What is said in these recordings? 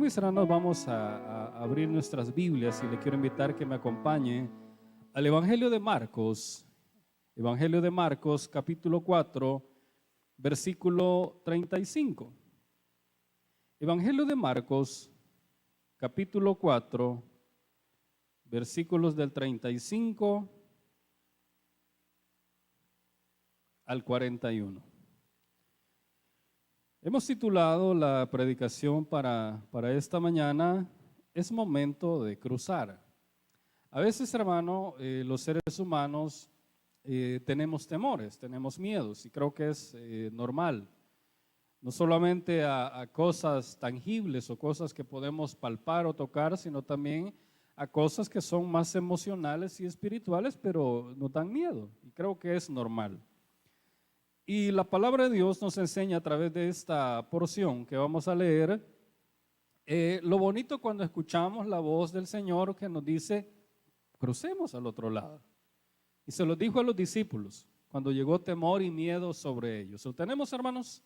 Mis hermanos, vamos a abrir nuestras Biblias y le quiero invitar que me acompañe al Evangelio de Marcos, capítulo 4, versículo 35. Evangelio de Marcos, capítulo 4, versículos del 35 al 41. Hemos titulado la predicación para esta mañana, es momento de cruzar. A veces, hermano, los seres humanos tenemos temores, tenemos miedos, y creo que es normal. No solamente a cosas tangibles o cosas que podemos palpar o tocar, sino también a cosas que son más emocionales y espirituales, pero nos dan miedo, y creo que es normal. Y la palabra de Dios nos enseña a través de esta porción que vamos a leer, lo bonito cuando escuchamos la voz del Señor que nos dice, crucemos al otro lado. Y se lo dijo a los discípulos cuando llegó temor y miedo sobre ellos. ¿Lo tenemos, hermanos?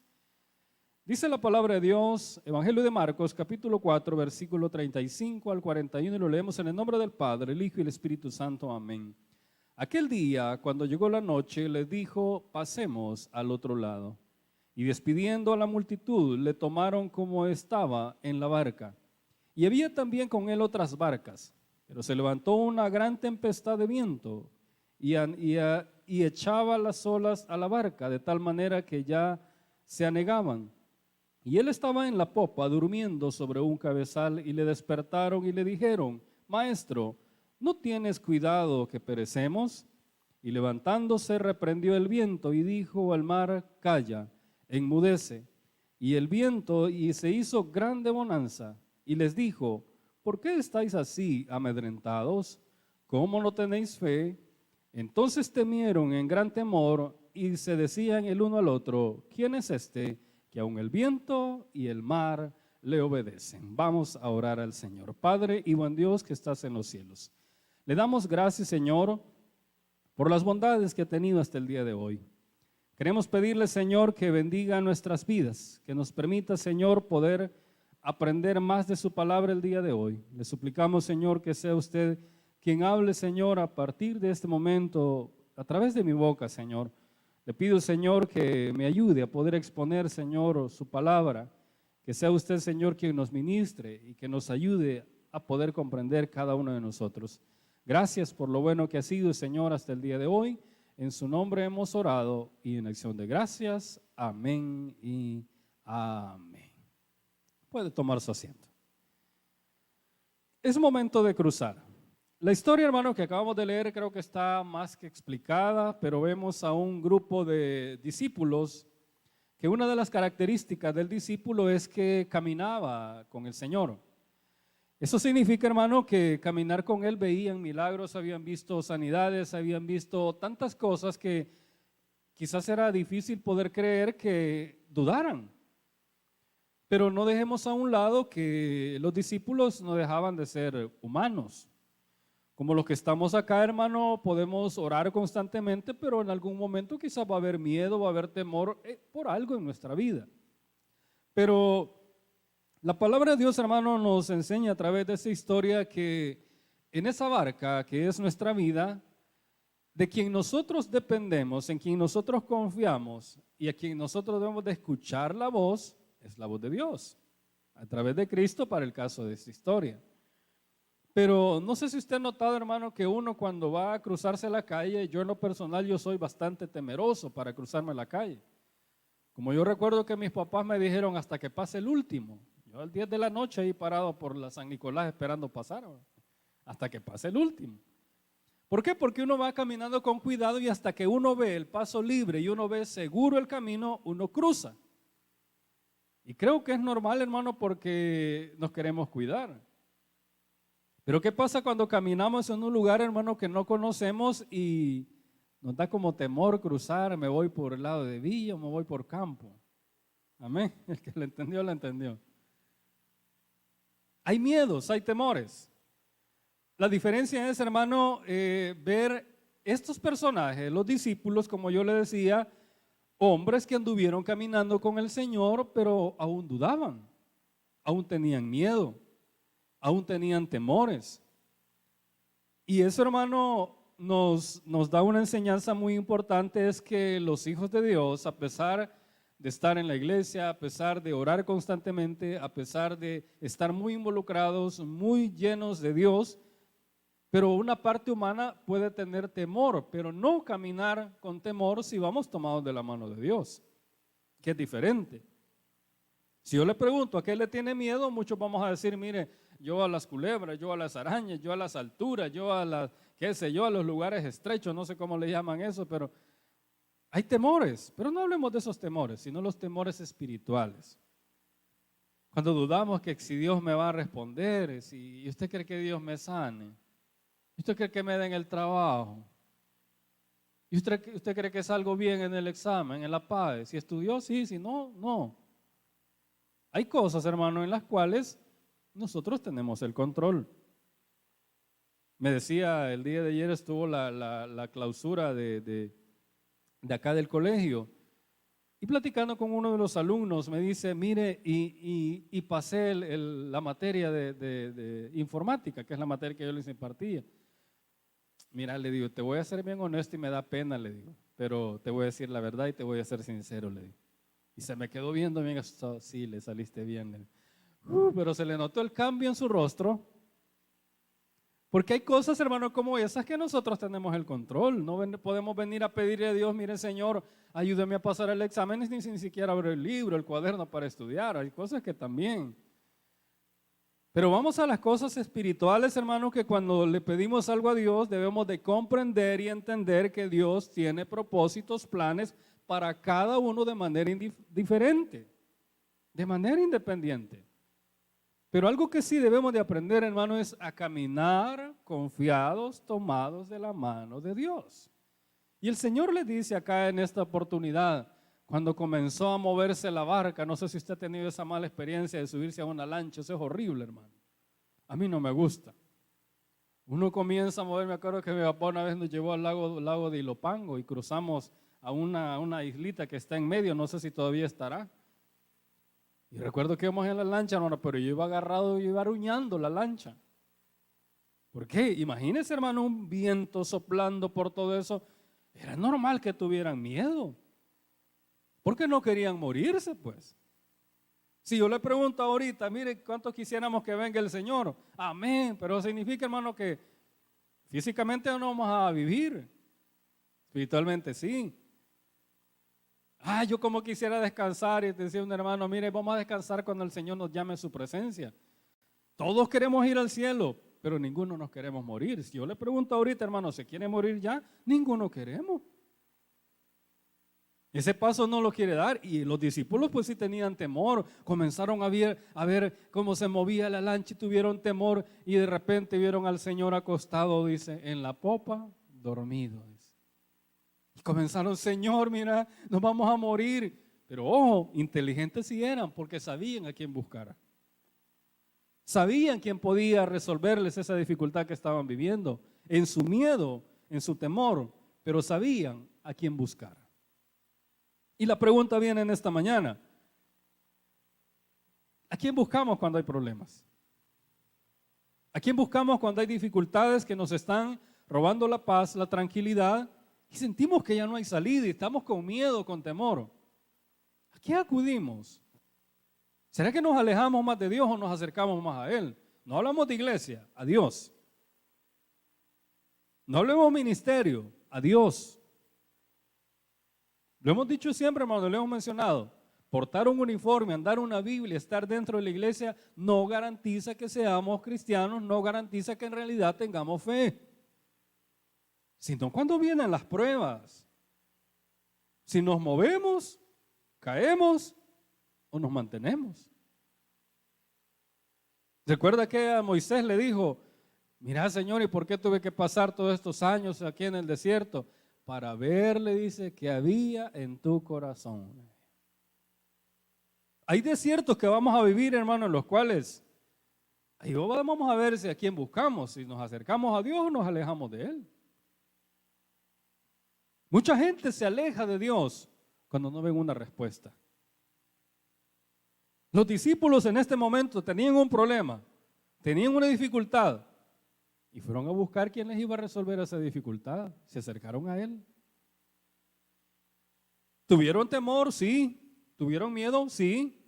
Dice la palabra de Dios, Evangelio de Marcos, capítulo 4, versículo 35 al 41, y lo leemos en el nombre del Padre, el Hijo y el Espíritu Santo. Amén. Aquel día, cuando llegó la noche, les dijo, pasemos al otro lado. Y despidiendo a la multitud, le tomaron como estaba en la barca. Y había también con él otras barcas. Pero se levantó una gran tempestad de viento y echaba las olas a la barca, de tal manera que ya se anegaban. Y él estaba en la popa, durmiendo sobre un cabezal, y le despertaron y le dijeron, Maestro, ¿no tienes cuidado que perecemos? Y levantándose reprendió el viento y dijo al mar, calla, enmudece. Y el viento y se hizo grande bonanza. Y les dijo, ¿por qué estáis así amedrentados? ¿Cómo no tenéis fe? Entonces temieron en gran temor y se decían el uno al otro, ¿quién es este que aun el viento y el mar le obedecen? Vamos a orar al Señor. Padre y buen Dios que estás en los cielos, le damos gracias, Señor, por las bondades que ha tenido hasta el día de hoy. Queremos pedirle, Señor, que bendiga nuestras vidas, que nos permita, Señor, poder aprender más de su palabra el día de hoy. Le suplicamos, Señor, que sea usted quien hable, Señor, a partir de este momento, a través de mi boca, Señor. Le pido, Señor, que me ayude a poder exponer, Señor, su palabra. Que sea usted, Señor, quien nos ministre y que nos ayude a poder comprender cada uno de nosotros. Gracias por lo bueno que ha sido, Señor, hasta el día de hoy. En su nombre hemos orado y en acción de gracias. Amén y amén. Puede tomar su asiento. Es momento de cruzar. La historia, hermano, que acabamos de leer creo que está más que explicada, pero vemos a un grupo de discípulos que una de las características del discípulo es que caminaba con el Señor. Eso significa, hermano, que caminar con él veían milagros, habían visto sanidades, habían visto tantas cosas que quizás era difícil poder creer que dudaran. Pero no dejemos a un lado que los discípulos no dejaban de ser humanos. Como los que estamos acá, hermano, podemos orar constantemente, pero en algún momento quizás va a haber miedo, va a haber temor por algo en nuestra vida. Pero la palabra de Dios, hermano, nos enseña a través de esa historia que en esa barca que es nuestra vida, de quien nosotros dependemos, en quien nosotros confiamos y a quien nosotros debemos de escuchar la voz, es la voz de Dios, a través de Cristo para el caso de esta historia. Pero no sé si usted ha notado, hermano, que uno cuando va a cruzarse la calle, yo en lo personal yo soy bastante temeroso para cruzarme la calle. Como yo recuerdo que mis papás me dijeron hasta que pase el último. Yo al 10 de la noche ahí parado por la San Nicolás esperando pasar, hasta que pase el último. ¿Por qué? Porque uno va caminando con cuidado y hasta que uno ve el paso libre y uno ve seguro el camino, uno cruza. Y creo que es normal, hermano, porque nos queremos cuidar. Pero ¿qué pasa cuando caminamos en un lugar, hermano, que no conocemos y nos da como temor cruzar? ¿Me voy por el lado de Villa o me voy por campo? Amén. El que lo entendió, lo entendió. Hay miedos, hay temores. La diferencia es, hermano, ver estos personajes, los discípulos, como yo le decía, hombres que anduvieron caminando con el Señor, pero aún dudaban. aún tenían miedo, aún tenían temores. Y eso, hermano, nos da una enseñanza muy importante, es que los hijos de Dios, a pesar de estar en la iglesia, a pesar de orar constantemente, a pesar de estar muy involucrados, muy llenos de Dios, pero una parte humana puede tener temor, pero no caminar con temor si vamos tomados de la mano de Dios, que es diferente. Si yo le pregunto a qué le tiene miedo, muchos vamos a decir, mire, yo a las culebras, yo a las arañas, yo a las alturas, yo a las, qué sé yo, a los lugares estrechos, no sé cómo le llaman eso, pero hay temores, pero no hablemos de esos temores, sino los temores espirituales. Cuando dudamos que si Dios me va a responder, si usted cree que Dios me sane, usted cree que me den el trabajo, y usted cree que salgo bien en el examen, en la PAE, si estudió, sí, si no, no. Hay cosas, hermano, en las cuales nosotros tenemos el control. Me decía, el día de ayer estuvo la clausura de acá del colegio, y platicando con uno de los alumnos me dice, mire, y pasé la materia de informática, que es la materia que yo les impartía. Mira, le digo, te voy a ser bien honesto y me da pena, le digo, pero te voy a decir la verdad y te voy a ser sincero, le digo. Y se me quedó viendo bien asustado, sí, le saliste bien, le digo. Pero se le notó el cambio en su rostro, porque hay cosas, hermano, como esas que nosotros tenemos el control. No podemos venir a pedirle a Dios, mire, Señor, ayúdeme a pasar el examen, ni siquiera abrir el libro, el cuaderno para estudiar. Hay cosas que también. Pero vamos a las cosas espirituales, hermano, que cuando le pedimos algo a Dios, debemos de comprender y entender que Dios tiene propósitos, planes para cada uno de manera diferente, de manera independiente. Pero algo que sí debemos de aprender, hermano, es a caminar confiados, tomados de la mano de Dios. Y el Señor le dice acá en esta oportunidad, cuando comenzó a moverse la barca, no sé si usted ha tenido esa mala experiencia de subirse a una lancha, eso es horrible, hermano. A mí no me gusta. Uno comienza a mover, me acuerdo que mi papá una vez nos llevó al lago de Ilopango y cruzamos a una islita que está en medio, no sé si todavía estará. Y recuerdo que íbamos en la lancha, hermano, pero yo iba agarrado, yo iba aruñando la lancha. ¿Por qué? Imagínese, hermano, un viento soplando por todo eso. Era normal que tuvieran miedo. Porque no querían morirse, pues. Si yo le pregunto ahorita, mire, ¿cuántos quisiéramos que venga el Señor? Amén. Pero significa, hermano, que físicamente no vamos a vivir. Espiritualmente sí. Yo como quisiera descansar, y te decía un hermano, mire, vamos a descansar cuando el Señor nos llame a su presencia. Todos queremos ir al cielo, pero ninguno nos queremos morir. Si yo le pregunto ahorita, hermano, ¿se quiere morir ya? Ninguno queremos. Ese paso no lo quiere dar, y los discípulos pues sí tenían temor, comenzaron a ver cómo se movía la lancha y tuvieron temor, y de repente vieron al Señor acostado, dice, en la popa, dormido. Y comenzaron, Señor, mira, nos vamos a morir. Pero ojo, inteligentes sí eran, porque sabían a quién buscar. Sabían quién podía resolverles esa dificultad que estaban viviendo, en su miedo, en su temor, pero sabían a quién buscar. Y la pregunta viene en esta mañana: ¿a quién buscamos cuando hay problemas? ¿A quién buscamos cuando hay dificultades que nos están robando la paz, la tranquilidad, y sentimos que ya no hay salida y estamos con miedo, con temor? ¿A quién acudimos? ¿Será que nos alejamos más de Dios o nos acercamos más a Él? No hablamos de iglesia, a Dios. No hablemos ministerio, a Dios. Lo hemos dicho siempre, hermano, lo hemos mencionado. Portar un uniforme, andar una Biblia, estar dentro de la iglesia no garantiza que seamos cristianos, no garantiza que en realidad tengamos fe. Sino cuando vienen las pruebas. Si nos movemos, caemos o nos mantenemos. ¿Recuerda que a Moisés le dijo: mira, Señor, ¿y por qué tuve que pasar todos estos años aquí en el desierto? Para ver, le dice, que había en tu corazón. Hay desiertos que vamos a vivir, hermano, en los cuales ahí vamos a ver si a quién buscamos, si nos acercamos a Dios o nos alejamos de Él. Mucha gente se aleja de Dios cuando no ven una respuesta. Los discípulos en este momento tenían un problema, tenían una dificultad y fueron a buscar quién les iba a resolver esa dificultad. Se acercaron a Él. ¿Tuvieron temor? Sí. ¿Tuvieron miedo? Sí.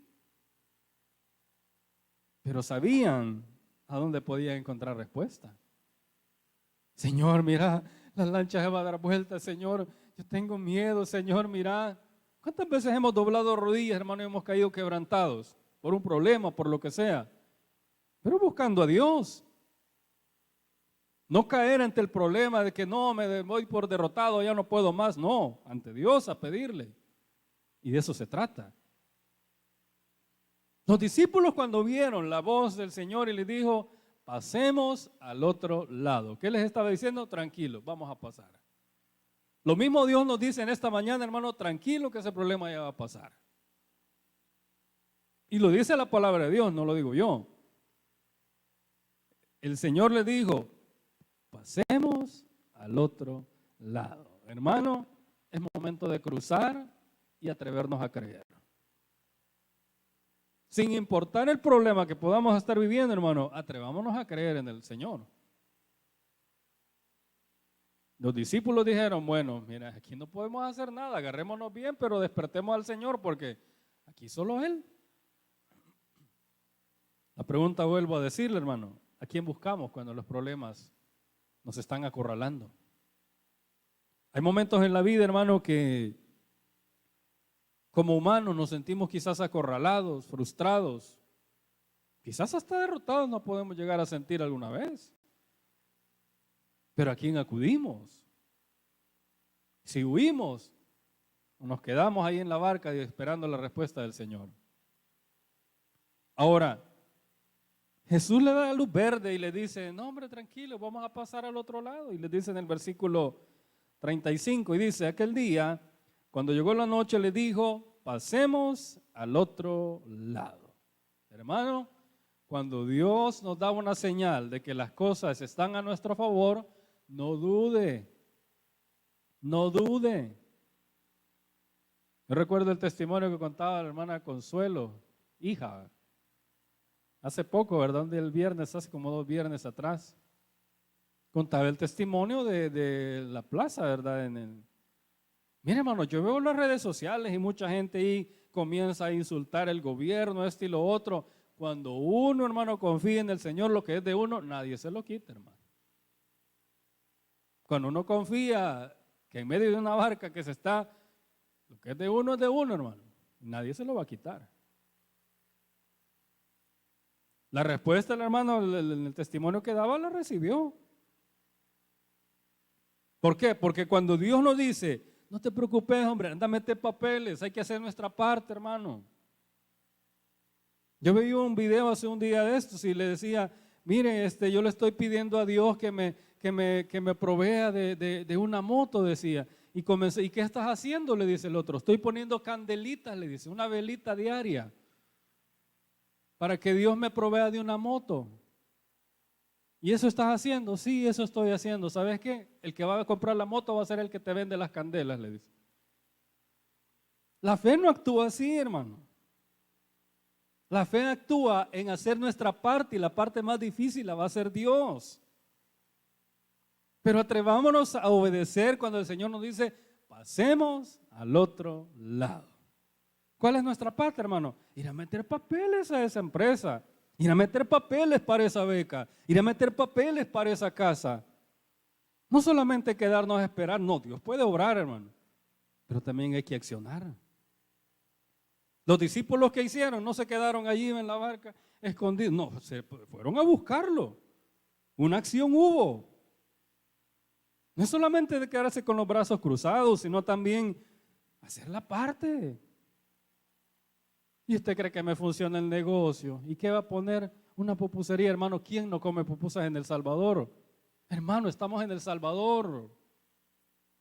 Pero sabían a dónde podían encontrar respuesta. Señor, mira, la lancha se va a dar vuelta, Señor. Yo tengo miedo, Señor, mira. ¿Cuántas veces hemos doblado rodillas, hermano, y hemos caído quebrantados por un problema, por lo que sea? Pero buscando a Dios. No caer ante el problema de que no, me voy por derrotado, ya no puedo más. No, ante Dios a pedirle. Y de eso se trata. Los discípulos cuando vieron la voz del Señor y les dijo, pasemos al otro lado. ¿Qué les estaba diciendo? Tranquilo, vamos a pasar. Lo mismo Dios nos dice en esta mañana, hermano, tranquilo que ese problema ya va a pasar. Y lo dice la palabra de Dios, no lo digo yo. El Señor le dijo, pasemos al otro lado. Hermano, es momento de cruzar y atrevernos a creer. Sin importar el problema que podamos estar viviendo, hermano, atrevámonos a creer en el Señor. Los discípulos dijeron, bueno, mira, aquí no podemos hacer nada, agarrémonos bien, pero despertemos al Señor porque aquí solo Él. La pregunta vuelvo a decirle, hermano, ¿a quién buscamos cuando los problemas nos están acorralando? Hay momentos en la vida, hermano, que como humanos nos sentimos quizás acorralados, frustrados, quizás hasta derrotados nos podemos llegar a sentir alguna vez. Pero ¿a quién acudimos? Si huimos, o nos quedamos ahí en la barca esperando la respuesta del Señor. Ahora, Jesús le da la luz verde y le dice, no hombre, tranquilo, vamos a pasar al otro lado. Y le dice en el versículo 35, y dice, aquel día, cuando llegó la noche, le dijo, pasemos al otro lado. Hermano, cuando Dios nos da una señal de que las cosas están a nuestro favor, no dude, no dude. Yo recuerdo el testimonio que contaba la hermana Consuelo, hija, hace poco, ¿verdad? El viernes, hace como 2 viernes atrás, contaba el testimonio de la plaza, ¿verdad? Mire, hermano, yo veo las redes sociales y mucha gente ahí comienza a insultar el gobierno, y lo otro. Cuando uno, hermano, confía en el Señor, lo que es de uno, nadie se lo quita, hermano. Cuando uno confía que en medio de una barca que se está, lo que es de uno, hermano. Nadie se lo va a quitar. La respuesta, el hermano, el testimonio que daba, la recibió. ¿Por qué? Porque cuando Dios nos dice, no te preocupes, hombre, anda a meter papeles, hay que hacer nuestra parte, hermano. Yo veía un video hace un día de estos y le decía, mire, yo le estoy pidiendo a Dios que me provea de una moto, decía. Y comencé, ¿y qué estás haciendo? Le dice el otro, estoy poniendo candelitas, le dice, una velita diaria, para que Dios me provea de una moto. ¿Y eso estás haciendo? Sí, eso estoy haciendo. ¿Sabes qué? El que va a comprar la moto va a ser el que te vende las candelas, le dice. La fe no actúa así, hermano. La fe actúa en hacer nuestra parte y la parte más difícil la va a hacer Dios. Pero atrevámonos a obedecer cuando el Señor nos dice, pasemos al otro lado. ¿Cuál es nuestra parte, hermano? Ir a meter papeles a esa empresa. Ir a meter papeles para esa beca, ir a meter papeles para esa casa. No solamente quedarnos a esperar, no, Dios puede obrar, hermano, pero también hay que accionar. Los discípulos que hicieron no se quedaron allí en la barca escondidos, no, se fueron a buscarlo. Una acción hubo. No es solamente de quedarse con los brazos cruzados, sino también hacer la parte. ¿Y usted cree que me funciona el negocio? ¿Y qué va a poner? Una pupusería, hermano. ¿Quién no come pupusas en El Salvador? Hermano, estamos en El Salvador.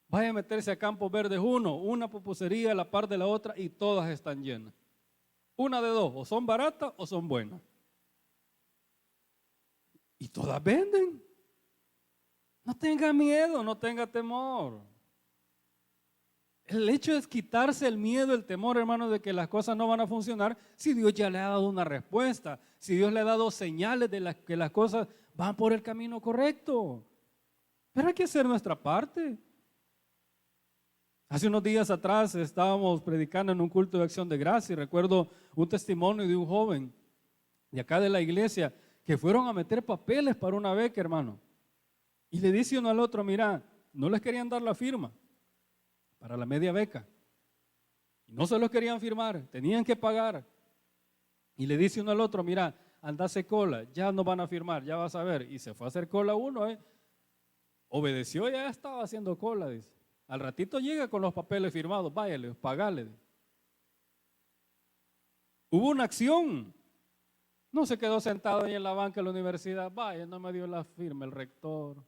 Vaya a meterse a Campos Verdes una pupusería a la par de la otra y todas están llenas. Una de dos, o son baratas o son buenas. Y todas venden. No tenga miedo, no tenga temor. El hecho es quitarse el miedo, el temor, hermano, de que las cosas no van a funcionar si Dios ya le ha dado una respuesta, si Dios le ha dado señales de que las cosas van por el camino correcto. Pero hay que hacer nuestra parte. Hace unos días atrás estábamos predicando en un culto de acción de gracia y recuerdo un testimonio de un joven de acá de la iglesia que fueron a meter papeles para una beca, hermano. Y le dice uno al otro, mira, no les querían dar la firma para la media beca. Y no se los querían firmar, tenían que pagar. Y le dice uno al otro, mira, anda a hacer cola, ya no van a firmar, ya vas a ver. Y se fue a hacer cola uno, obedeció, ya estaba haciendo cola, dice. Al ratito llega con los papeles firmados, váyale, pagale. Hubo una acción. No se quedó sentado ahí en la banca de la universidad, vaya, no me dio la firma el rector.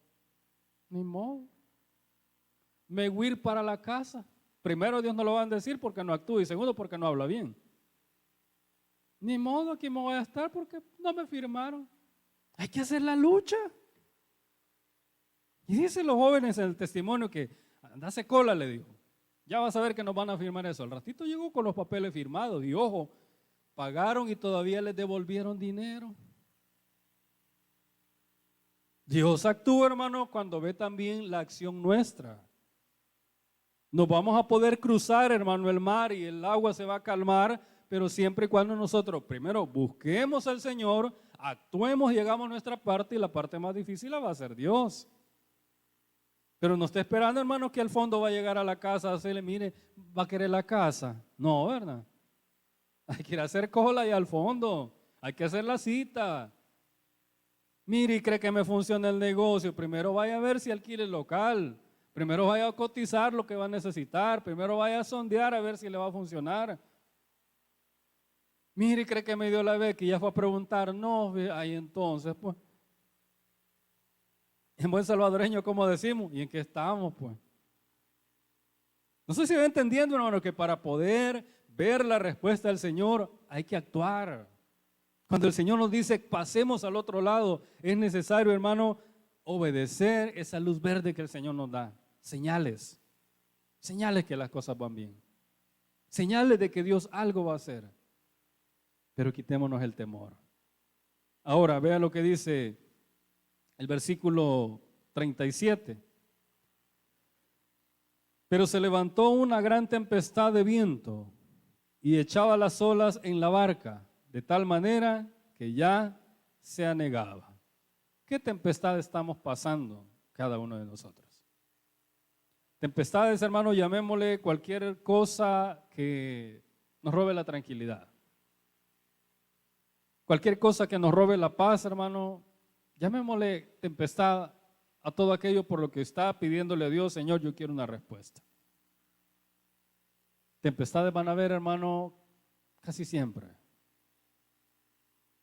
Ni modo. Me voy a ir para la casa. Primero, Dios no lo va a decir porque no actúa y segundo, porque no habla bien. Ni modo, aquí me voy a estar porque no me firmaron. Hay que hacer la lucha. Y dicen los jóvenes en el testimonio que andase cola, le dijo. Ya vas a ver que nos van a firmar eso. Al ratito llegó con los papeles firmados y ojo, pagaron y todavía les devolvieron dinero. Dios actúa, hermano, cuando ve también la acción nuestra. Nos vamos a poder cruzar, hermano, el mar y el agua se va a calmar, pero siempre y cuando nosotros primero busquemos al Señor, actuemos y hagamos nuestra parte y la parte más difícil la va a hacer Dios. Pero no esté esperando, hermano, que al fondo va a llegar a la casa a hacerle, mire, va a querer la casa. No, ¿verdad? Hay que ir a hacer cola ahí al fondo, hay que hacer la cita. Mire, y cree que me funciona el negocio, primero vaya a ver si alquila el local, primero vaya a cotizar lo que va a necesitar, primero vaya a sondear a ver si le va a funcionar. Mire, y cree que me dio la beca y ya fue a preguntar, no, ahí entonces, pues, en buen salvadoreño, como decimos, ¿y en qué estamos, pues? No sé si va entendiendo, hermano, que para poder ver la respuesta del Señor hay que actuar. Cuando el Señor nos dice pasemos al otro lado, es necesario, hermano, obedecer esa luz verde que el Señor nos da. Señales, señales que las cosas van bien, señales de que Dios algo va a hacer, pero quitémonos el temor. Ahora, vea lo que dice el versículo 37. Pero se levantó una gran tempestad de viento y echaba las olas en la barca, de tal manera que ya se anegaba. ¿Qué tempestad estamos pasando cada uno de nosotros? Tempestades, hermano, llamémosle cualquier cosa que nos robe la tranquilidad. Cualquier cosa que nos robe la paz, hermano, llamémosle tempestad a todo aquello por lo que está pidiéndole a Dios, Señor, yo quiero una respuesta. Tempestades van a haber, hermano, casi siempre.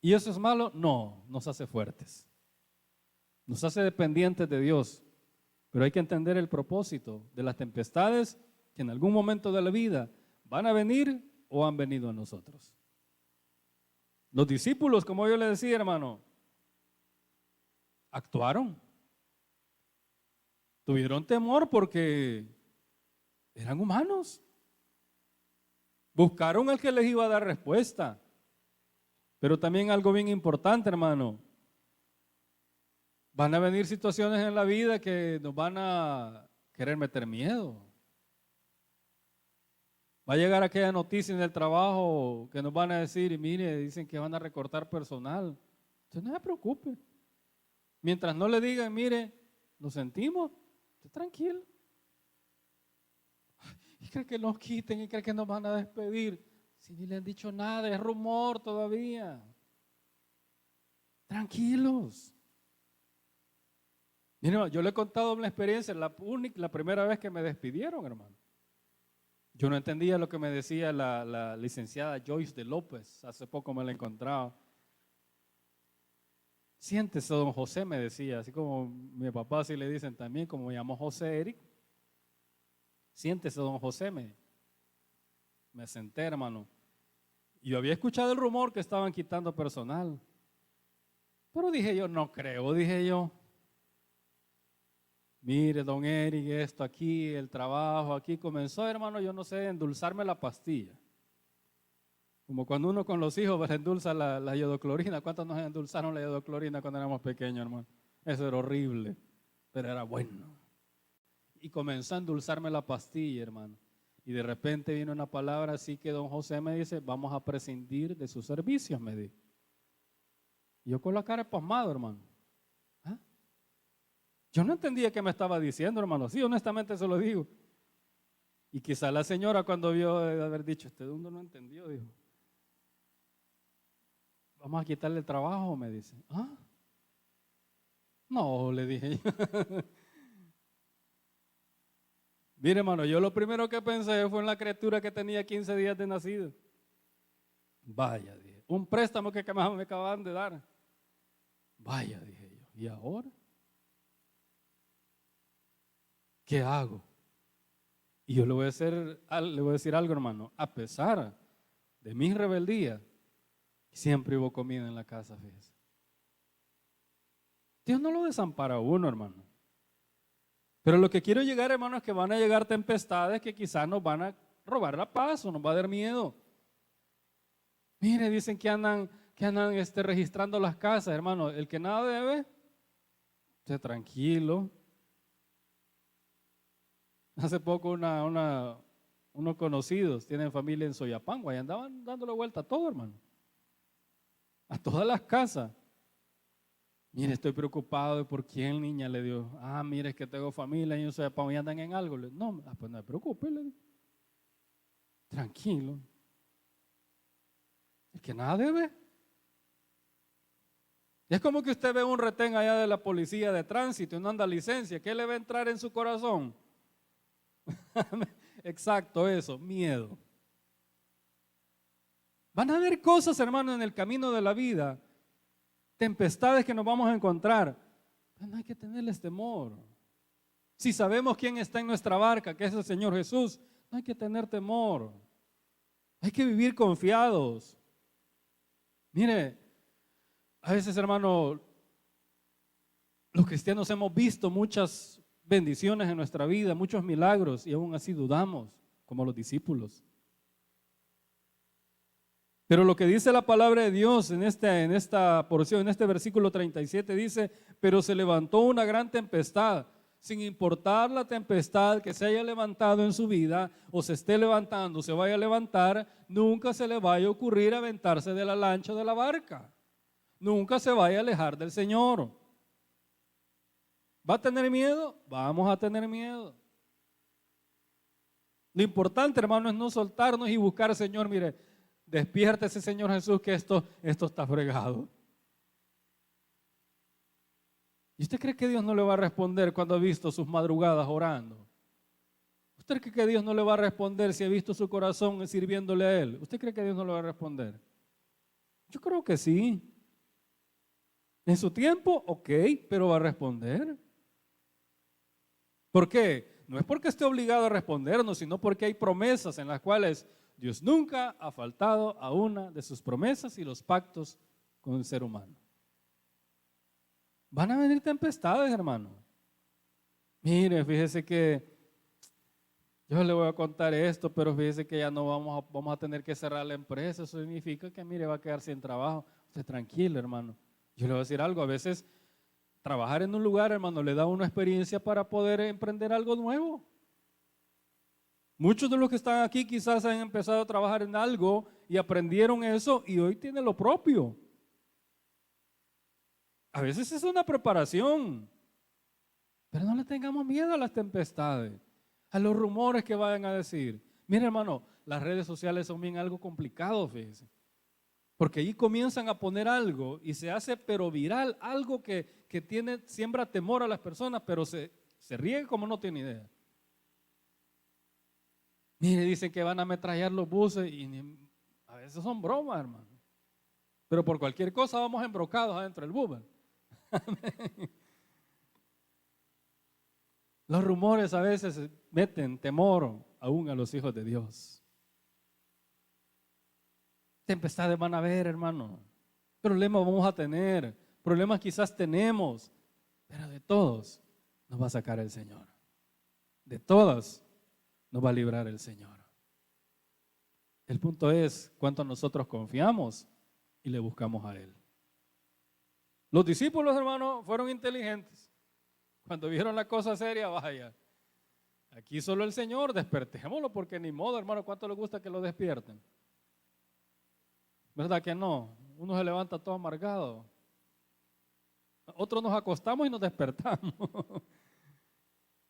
¿Y eso es malo? No, nos hace fuertes. Nos hace dependientes de Dios. Pero hay que entender el propósito de las tempestades que en algún momento de la vida van a venir o han venido a nosotros. Los discípulos, como yo le decía, hermano, actuaron. Tuvieron temor porque eran humanos. Buscaron al que les iba a dar respuesta. Pero también algo bien importante, hermano. Van a venir situaciones en la vida que nos van a querer meter miedo. Va a llegar aquella noticia en el trabajo que nos van a decir, y mire, dicen que van a recortar personal. Entonces no se preocupe. Mientras no le digan, mire, lo sentimos, esté tranquilo. Y cree que nos quiten y cree que nos van a despedir. Si ni le han dicho nada, es rumor todavía. Tranquilos. Mira, yo le he contado una experiencia, la primera vez que me despidieron, hermano. Yo no entendía lo que me decía la licenciada Joyce de López, hace poco me la encontraba. Siéntese, don José, me decía, así como mi papá así le dicen también, como me llamó José Eric. Siéntese, don José, me senté, hermano. Yo había escuchado el rumor que estaban quitando personal. Pero dije yo, no creo, dije yo. Mire, don Eric, esto aquí, el trabajo aquí, comenzó, hermano, yo no sé, a endulzarme la pastilla. Como cuando uno con los hijos le endulza la iodoclorina. ¿Cuántos nos endulzaron la iodoclorina cuando éramos pequeños, hermano? Eso era horrible, pero era bueno. Y comenzó a endulzarme la pastilla, hermano. Y de repente vino una palabra así que don José me dice, vamos a prescindir de sus servicios, me dijo. Y yo con la cara pasmado, hermano. ¿Ah? Yo no entendía qué me estaba diciendo, hermano. Sí, honestamente se lo digo. Y quizá la señora cuando vio de haber dicho, este dundo no entendió, dijo, vamos a quitarle el trabajo, me dice. ¿Ah? No, le dije yo. Mire, hermano, yo lo primero que pensé fue en la criatura que tenía 15 días de nacido. Vaya, dije, un préstamo que me acababan de dar. Vaya, dije yo, ¿y ahora? ¿Qué hago? Y yo le voy a decir algo, hermano, a pesar de mi rebeldía, siempre hubo comida en la casa, fíjese. Dios no lo desampara a uno, hermano. Pero lo que quiero llegar, hermano, es que van a llegar tempestades que quizás nos van a robar la paz o nos va a dar miedo. Mire, dicen que andan registrando las casas, hermano. El que nada debe, esté tranquilo. Hace poco unos conocidos tienen familia en Soyapango y andaban dándole vuelta a todo, hermano. A todas las casas. Mire, estoy preocupado de por quién niña le dio. Ah, mire, es que tengo familia y en Soyapango y andan en algo. No, pues no me preocupe. Tranquilo. El que nada debe. Es como que usted ve un retén allá de la policía de tránsito y no anda licencia. ¿Qué le va a entrar en su corazón? Exacto, eso, miedo. Van a haber cosas, hermano, en el camino de la vida, tempestades que nos vamos a encontrar, pero no hay que tenerles temor. Si sabemos quién está en nuestra barca, que es el Señor Jesús, no hay que tener temor. Hay que vivir confiados. Mire, a veces, hermano, los cristianos hemos visto muchas bendiciones en nuestra vida, muchos milagros, y aún así dudamos, como los discípulos. Pero lo que dice la palabra de Dios en esta porción, en este versículo 37, dice, pero se levantó una gran tempestad, sin importar la tempestad que se haya levantado en su vida, o se esté levantando, se vaya a levantar, nunca se le vaya a ocurrir aventarse de la lancha o de la barca. Nunca se vaya a alejar del Señor. ¿Va a tener miedo? Vamos a tener miedo. Lo importante, hermano, es no soltarnos y buscar, Señor, mire, despiértese, Señor Jesús, que esto está fregado. ¿Y usted cree que Dios no le va a responder cuando ha visto sus madrugadas orando? ¿Usted cree que Dios no le va a responder si ha visto su corazón sirviéndole a Él? ¿Usted cree que Dios no le va a responder? Yo creo que sí. En su tiempo, ok, pero va a responder. ¿Por qué? No es porque esté obligado a respondernos, sino porque hay promesas en las cuales Dios nunca ha faltado a una de sus promesas y los pactos con el ser humano. Van a venir tempestades, hermano. Mire, fíjese que yo le voy a contar esto, pero fíjese que ya no vamos a tener que cerrar la empresa. Eso significa que, mire, va a quedar sin trabajo. Usted tranquilo, hermano. Yo le voy a decir algo, a veces trabajar en un lugar, hermano, le da una experiencia para poder emprender algo nuevo. Muchos de los que están aquí quizás han empezado a trabajar en algo y aprendieron eso y hoy tienen lo propio. A veces es una preparación, pero no le tengamos miedo a las tempestades, a los rumores que vayan a decir. Mire, hermano, las redes sociales son bien algo complicado, fíjese. Porque ahí comienzan a poner algo y se hace pero viral, algo que siembra temor a las personas, pero se riega como no tiene idea. Mire, dicen que van a ametrallar los buses y a veces son bromas, hermano. Pero por cualquier cosa vamos embrocados adentro del bus. Los rumores a veces meten temor aún a los hijos de Dios. Tempestades van a haber, hermano. Problemas vamos a tener. Problemas quizás tenemos. Pero de todos nos va a sacar el Señor. De todas nos va a librar el Señor. El punto es cuánto nosotros confiamos y le buscamos a Él. Los discípulos, hermanos, fueron inteligentes. Cuando vieron la cosa seria, vaya, aquí solo el Señor, despertémoslo porque ni modo, hermano, ¿cuánto les gusta que lo despierten? ¿Verdad que no? Uno se levanta todo amargado. Otros nos acostamos y nos despertamos.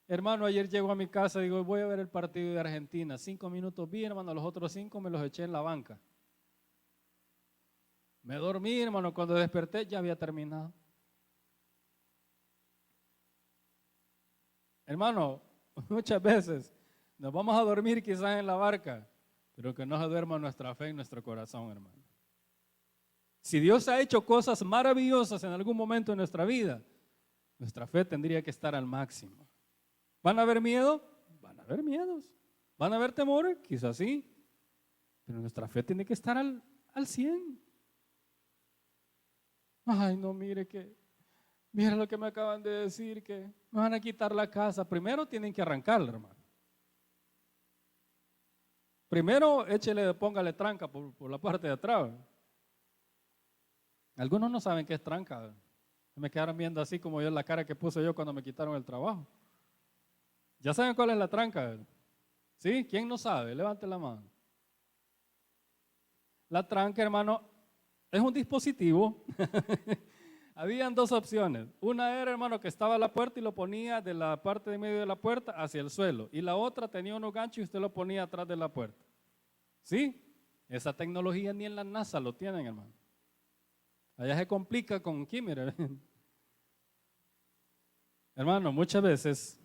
Hermano, ayer llego a mi casa y digo, voy a ver el partido de Argentina. 5 minutos vi, hermano, los otros 5 me los eché en la banca. Me dormí, hermano, cuando desperté ya había terminado. Hermano, muchas veces nos vamos a dormir quizás en la barca, pero que no se duerma nuestra fe en nuestro corazón, hermano. Si Dios ha hecho cosas maravillosas en algún momento de nuestra vida, nuestra fe tendría que estar al máximo. ¿Van a haber miedo? Van a haber miedos. ¿Van a haber temores? Quizás sí. Pero nuestra fe tiene que estar al 100. Ay, no, mira lo que me acaban de decir, que me van a quitar la casa. Primero tienen que arrancarla, hermano. Primero póngale tranca por la parte de atrás. Algunos no saben qué es tranca. Me quedaron viendo así como yo la cara que puse yo cuando me quitaron el trabajo. ¿Ya saben cuál es la tranca? ¿Sí? ¿Quién no sabe? Levante la mano. La tranca, hermano, es un dispositivo. Habían 2 opciones. Una era, hermano, que estaba a la puerta y lo ponía de la parte de medio de la puerta hacia el suelo. Y la otra tenía unos ganchos y usted lo ponía atrás de la puerta. ¿Sí? Esa tecnología ni en la NASA lo tienen, hermano. Allá se complica con química. Hermano, muchas veces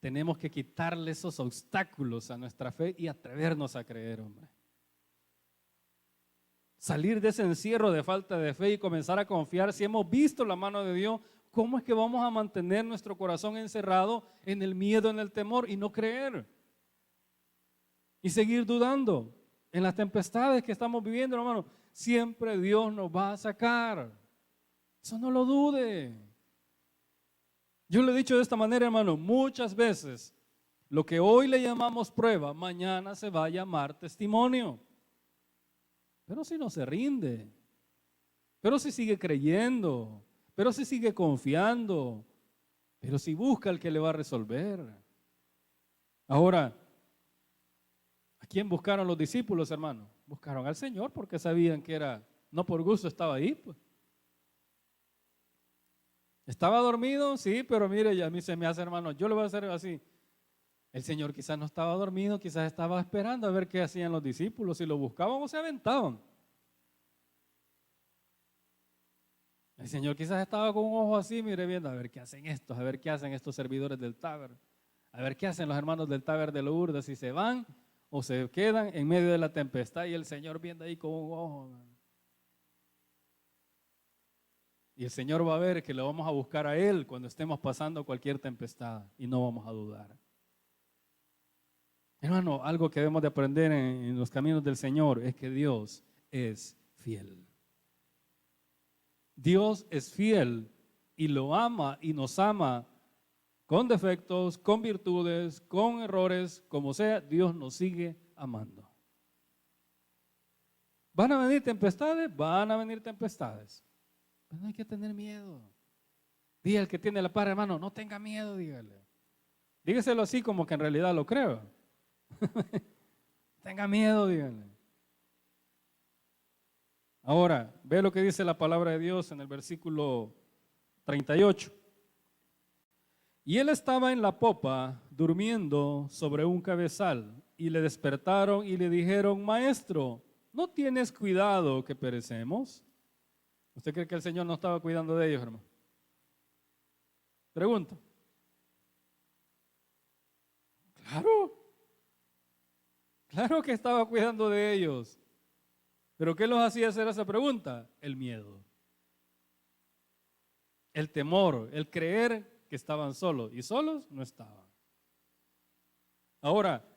tenemos que quitarle esos obstáculos a nuestra fe y atrevernos a creer, hombre. Salir de ese encierro de falta de fe y comenzar a confiar. Si hemos visto la mano de Dios, ¿cómo es que vamos a mantener nuestro corazón encerrado en el miedo, en el temor y no creer? Y seguir dudando en las tempestades que estamos viviendo, hermano. Siempre Dios nos va a sacar. Eso no lo dude. Yo le he dicho de esta manera, hermano, muchas veces lo que hoy le llamamos prueba, mañana se va a llamar testimonio. Pero si no se rinde, pero si sigue creyendo, pero si sigue confiando, pero si busca al que le va a resolver. Ahora, ¿a quién buscaron los discípulos, hermano? Buscaron al Señor porque sabían que no por gusto estaba ahí, pues. ¿Estaba dormido? Sí, pero mire, a mí se me hace, hermano, yo le voy a hacer así. El Señor quizás no estaba dormido, quizás estaba esperando a ver qué hacían los discípulos, si lo buscaban o se aventaban. El Señor quizás estaba con un ojo así, mire, viendo a ver qué hacen estos, a ver qué hacen estos servidores del Taber, a ver qué hacen los hermanos del Taber de Lourdes, si se van o se quedan en medio de la tempestad y el Señor viendo ahí con un ojo. Y el Señor va a ver que le vamos a buscar a Él cuando estemos pasando cualquier tempestad y no vamos a dudar. Hermano, algo que debemos de aprender en los caminos del Señor es que Dios es fiel. Dios es fiel y lo ama y nos ama con defectos, con virtudes, con errores, como sea, Dios nos sigue amando. ¿Van a venir tempestades? Van a venir tempestades. Pero no hay que tener miedo. Diga al que tiene la paz, hermano, no tenga miedo, dígale. Dígaselo así como que en realidad lo creo. Tenga miedo, dígale. Ahora, ve lo que dice la palabra de Dios en el versículo 38. Y él estaba en la popa, durmiendo sobre un cabezal, y le despertaron y le dijeron, maestro, ¿no tienes cuidado que perecemos? ¿Usted cree que el Señor no estaba cuidando de ellos, hermano? Pregunto. Claro que estaba cuidando de ellos. ¿Pero qué los hacía hacer esa pregunta? El miedo, el temor, el creer que estaban solos, y solos no estaban. Ahora,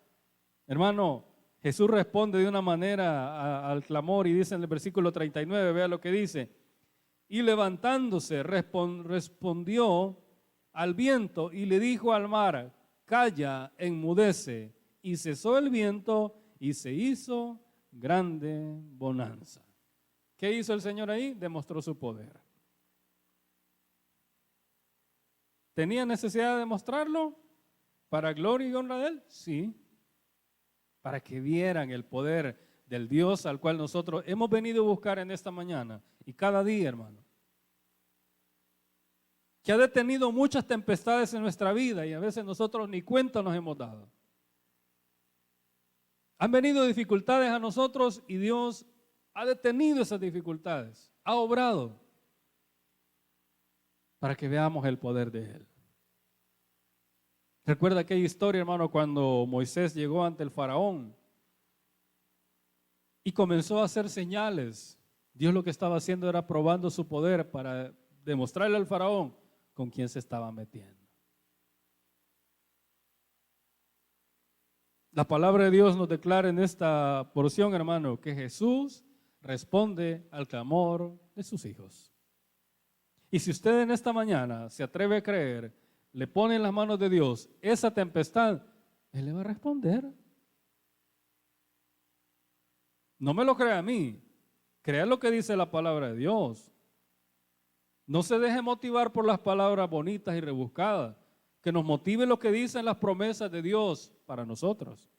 hermano, Jesús responde de una manera al clamor y dice en el versículo 39, vea lo que dice, y levantándose respondió al viento y le dijo al mar, calla, enmudece. Y cesó el viento y se hizo grande bonanza. ¿Qué hizo el Señor ahí? Demostró su poder. ¿Tenía necesidad de demostrarlo para gloria y honra de Él? Sí. Para que vieran el poder del Dios al cual nosotros hemos venido a buscar en esta mañana y cada día, hermano. Que ha detenido muchas tempestades en nuestra vida y a veces nosotros ni cuenta nos hemos dado. Han venido dificultades a nosotros y Dios ha detenido esas dificultades, ha obrado para que veamos el poder de Él. Recuerda aquella historia, hermano, cuando Moisés llegó ante el faraón y comenzó a hacer señales. Dios lo que estaba haciendo era probando su poder para demostrarle al faraón con quién se estaba metiendo. La palabra de Dios nos declara en esta porción, hermano, que Jesús responde al clamor de sus hijos. Y si usted en esta mañana se atreve a creer, le pone en las manos de Dios esa tempestad, Él le va a responder. No me lo crea a mí, crea lo que dice la palabra de Dios. No se deje motivar por las palabras bonitas y rebuscadas, que nos motive lo que dicen las promesas de Dios para nosotros.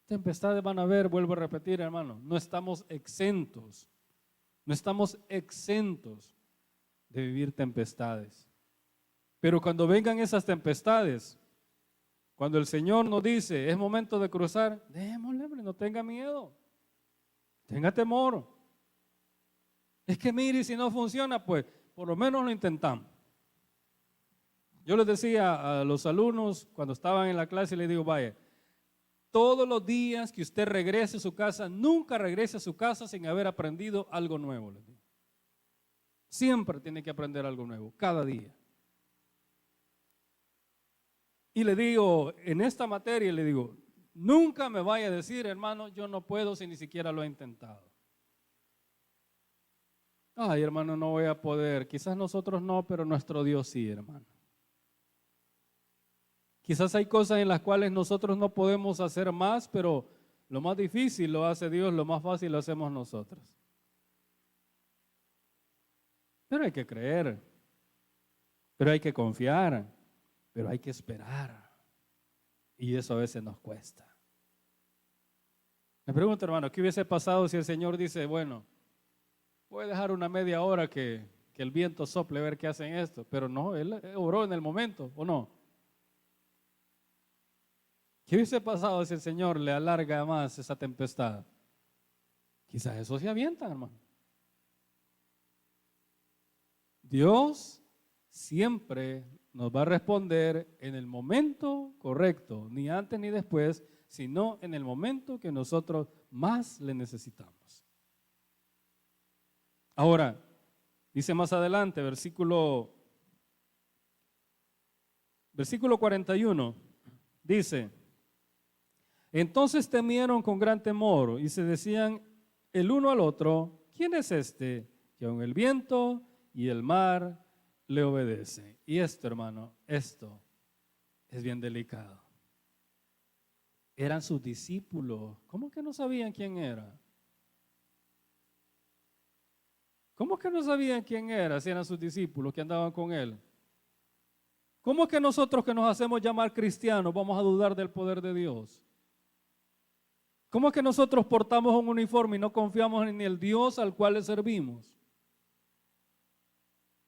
Tempestades van a haber, vuelvo a repetir, hermano, no estamos exentos de vivir tempestades. Pero cuando vengan esas tempestades, cuando el Señor nos dice, es momento de cruzar, démosle, no tenga miedo, tenga temor. Es que mire, si no funciona, pues por lo menos lo intentamos. Yo les decía a los alumnos cuando estaban en la clase, les digo, vaya, todos los días que usted regrese a su casa, nunca regrese a su casa sin haber aprendido algo nuevo. Les digo. Siempre tiene que aprender algo nuevo, cada día. Y le digo, en esta materia, le digo, nunca me vaya a decir, hermano, yo no puedo si ni siquiera lo he intentado. Ay, hermano, no voy a poder. Quizás nosotros no, pero nuestro Dios sí, hermano. Quizás hay cosas en las cuales nosotros no podemos hacer más, pero lo más difícil lo hace Dios, lo más fácil lo hacemos nosotros. Pero hay que creer, pero hay que confiar, pero hay que esperar. Y eso a veces nos cuesta. Me pregunto, hermano, ¿qué hubiese pasado si el Señor dice, bueno, voy a dejar una media hora que el viento sople a ver qué hacen esto? Pero no, Él obró en el momento, ¿o no? ¿Qué hubiese pasado si el Señor le alarga más esa tempestad? Quizás eso se avienta, hermano. Dios siempre nos va a responder en el momento correcto, ni antes ni después, sino en el momento que nosotros más le necesitamos. Ahora, dice más adelante, versículo 41, dice, entonces temieron con gran temor y se decían el uno al otro, ¿quién es este que aun el viento y el mar le obedecen? Y esto, hermano, esto es bien delicado. Eran sus discípulos. ¿Cómo que no sabían quién era? ¿Cómo que no sabían quién era si eran sus discípulos que andaban con él? ¿Cómo que nosotros que nos hacemos llamar cristianos vamos a dudar del poder de Dios? ¿Cómo que nosotros portamos un uniforme y no confiamos en el Dios al cual le servimos?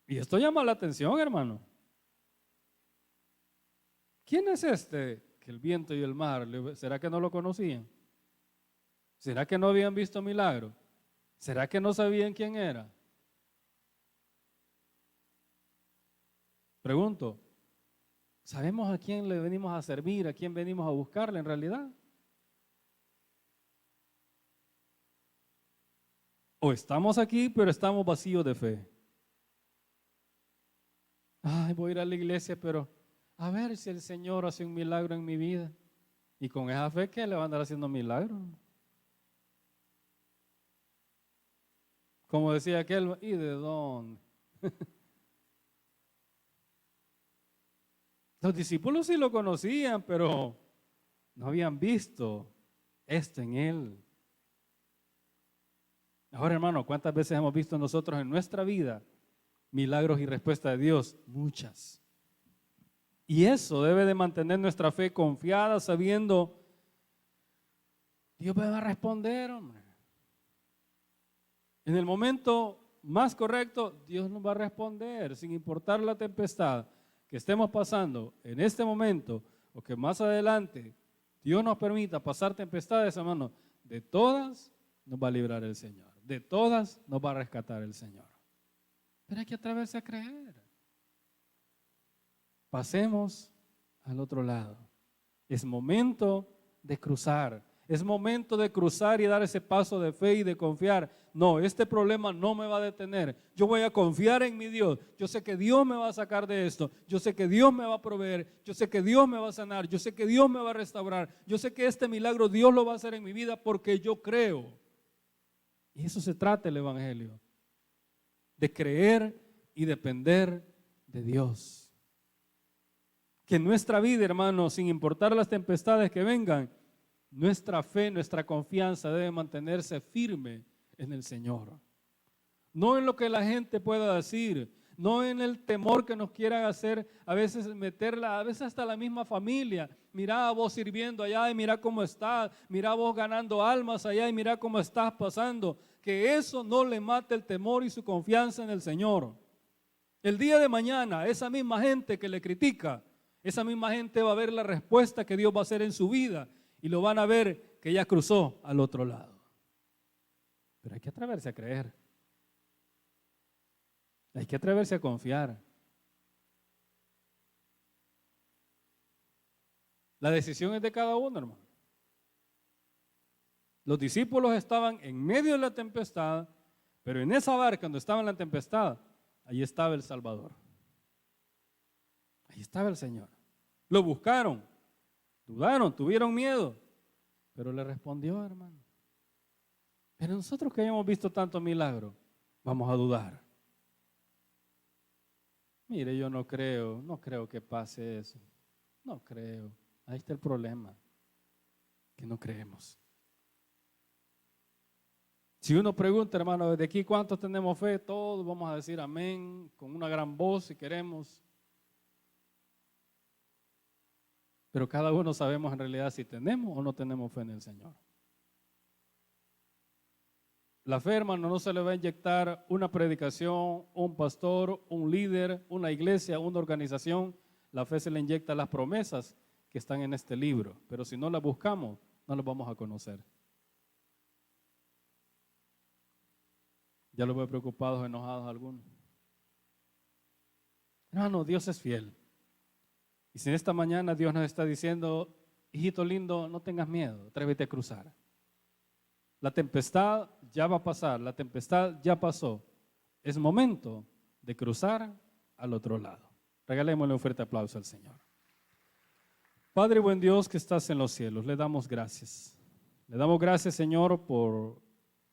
Y esto llama la atención, hermano. ¿Quién es este que el viento y el mar, será que no lo conocían? ¿Será que no habían visto milagro? ¿Será que no sabían quién era? Pregunto, ¿sabemos a quién le venimos a servir, a quién venimos a buscarle en realidad? O estamos aquí, pero estamos vacíos de fe. Ay, voy a ir a la iglesia, pero a ver si el Señor hace un milagro en mi vida. Y con esa fe, ¿qué le va a andar haciendo milagros? Como decía aquel, ¿y de dónde? Los discípulos sí lo conocían, pero no habían visto esto en él. Ahora, hermano, ¿cuántas veces hemos visto nosotros en nuestra vida milagros y respuestas de Dios? Muchas. Y eso debe de mantener nuestra fe confiada, sabiendo Dios me va a responder, hombre. En el momento más correcto, Dios nos va a responder, sin importar la tempestad que estemos pasando en este momento o que más adelante Dios nos permita pasar tempestades, hermano. De todas nos va a librar el Señor. De todas nos va a rescatar el Señor. Pero hay que atreverse a creer. Pasemos al otro lado. Es momento de cruzar. Es momento de cruzar y dar ese paso de fe y de confiar. No, este problema no me va a detener. Yo voy a confiar en mi Dios. Yo sé que Dios me va a sacar de esto. Yo sé que Dios me va a proveer. Yo sé que Dios me va a sanar. Yo sé que Dios me va a restaurar. Yo sé que este milagro Dios lo va a hacer en mi vida porque yo creo. Y eso se trata el Evangelio. De creer y depender de Dios. Que en nuestra vida, hermanos, sin importar las tempestades que vengan, nuestra fe, nuestra confianza debe mantenerse firme en el Señor. No en lo que la gente pueda decir, no en el temor que nos quieran hacer, a veces meterla, a veces hasta la misma familia. Mira a vos sirviendo allá y mira cómo estás, mira a vos ganando almas allá y mira cómo estás pasando. Que eso no le mate el temor y su confianza en el Señor. El día de mañana, esa misma gente que le critica, esa misma gente va a ver la respuesta que Dios va a hacer en su vida y lo van a ver que ya cruzó al otro lado. Pero hay que atreverse a creer. Hay que atreverse a confiar. La decisión es de cada uno, hermano. Los discípulos estaban en medio de la tempestad, pero en esa barca cuando estaba en la tempestad, ahí estaba el Salvador. Ahí estaba el Señor. Lo buscaron, dudaron, tuvieron miedo, pero le respondió, hermano. Pero nosotros que hayamos visto tanto milagro, vamos a dudar. Mire, yo no creo que pase eso. No creo. Ahí está el problema, que no creemos. Si uno pregunta, hermano, ¿desde aquí cuántos tenemos fe? Todos vamos a decir amén con una gran voz si queremos. Pero cada uno sabemos en realidad si tenemos o no tenemos fe en el Señor. La fe, hermano, no se le va a inyectar una predicación, un pastor, un líder, una iglesia, una organización. La fe se le inyecta a las promesas que están en este libro. Pero si no las buscamos, no las vamos a conocer. Ya los veo preocupados, enojados algunos. Hermano, Dios es fiel. Y si en esta mañana Dios nos está diciendo, hijito lindo, no tengas miedo, atrévete a cruzar. La tempestad ya va a pasar, la tempestad ya pasó. Es momento de cruzar al otro lado. Regalémosle un fuerte aplauso al Señor. Padre buen Dios que estás en los cielos, le damos gracias. Le damos gracias, Señor, por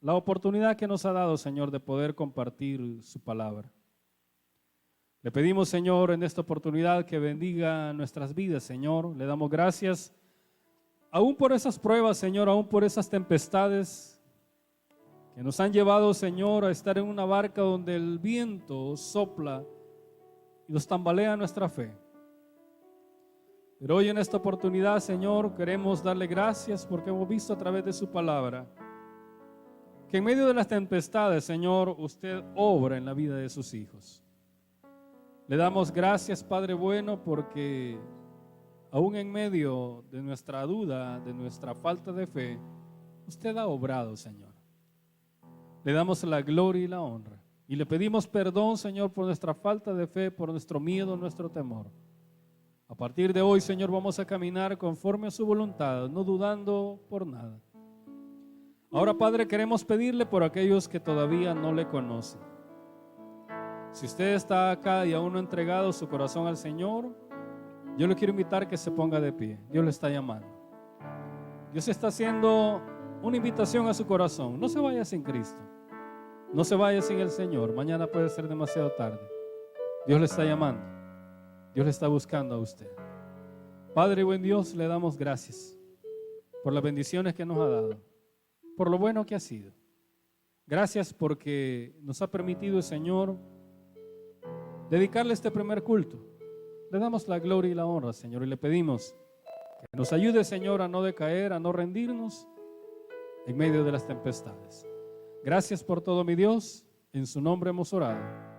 la oportunidad que nos ha dado, Señor, de poder compartir su palabra. Le pedimos, Señor, en esta oportunidad que bendiga nuestras vidas, Señor. Le damos gracias, aún por esas pruebas, Señor, aún por esas tempestades que nos han llevado, Señor, a estar en una barca donde el viento sopla y nos tambalea nuestra fe. Pero hoy en esta oportunidad, Señor, queremos darle gracias porque hemos visto a través de su palabra que en medio de las tempestades, Señor, usted obra en la vida de sus hijos. Le damos gracias, Padre bueno, porque aún en medio de nuestra duda, de nuestra falta de fe, usted ha obrado, Señor. Le damos la gloria y la honra. Y le pedimos perdón, Señor, por nuestra falta de fe, por nuestro miedo, nuestro temor. A partir de hoy, Señor, vamos a caminar conforme a su voluntad, no dudando por nada. Ahora, Padre, queremos pedirle por aquellos que todavía no le conocen. Si usted está acá y aún no ha entregado su corazón al Señor, yo le quiero invitar que se ponga de pie. Dios le está llamando. Dios está haciendo una invitación a su corazón. No se vaya sin Cristo. No se vaya sin el Señor. Mañana puede ser demasiado tarde. Dios le está llamando. Dios le está buscando a usted. Padre y buen Dios, le damos gracias por las bendiciones que nos ha dado, por lo bueno que ha sido. Gracias porque nos ha permitido el Señor dedicarle este primer culto. Le damos la gloria y la honra, Señor, y le pedimos que nos ayude, Señor, a no decaer, a no rendirnos en medio de las tempestades. Gracias por todo, mi Dios. En su nombre hemos orado.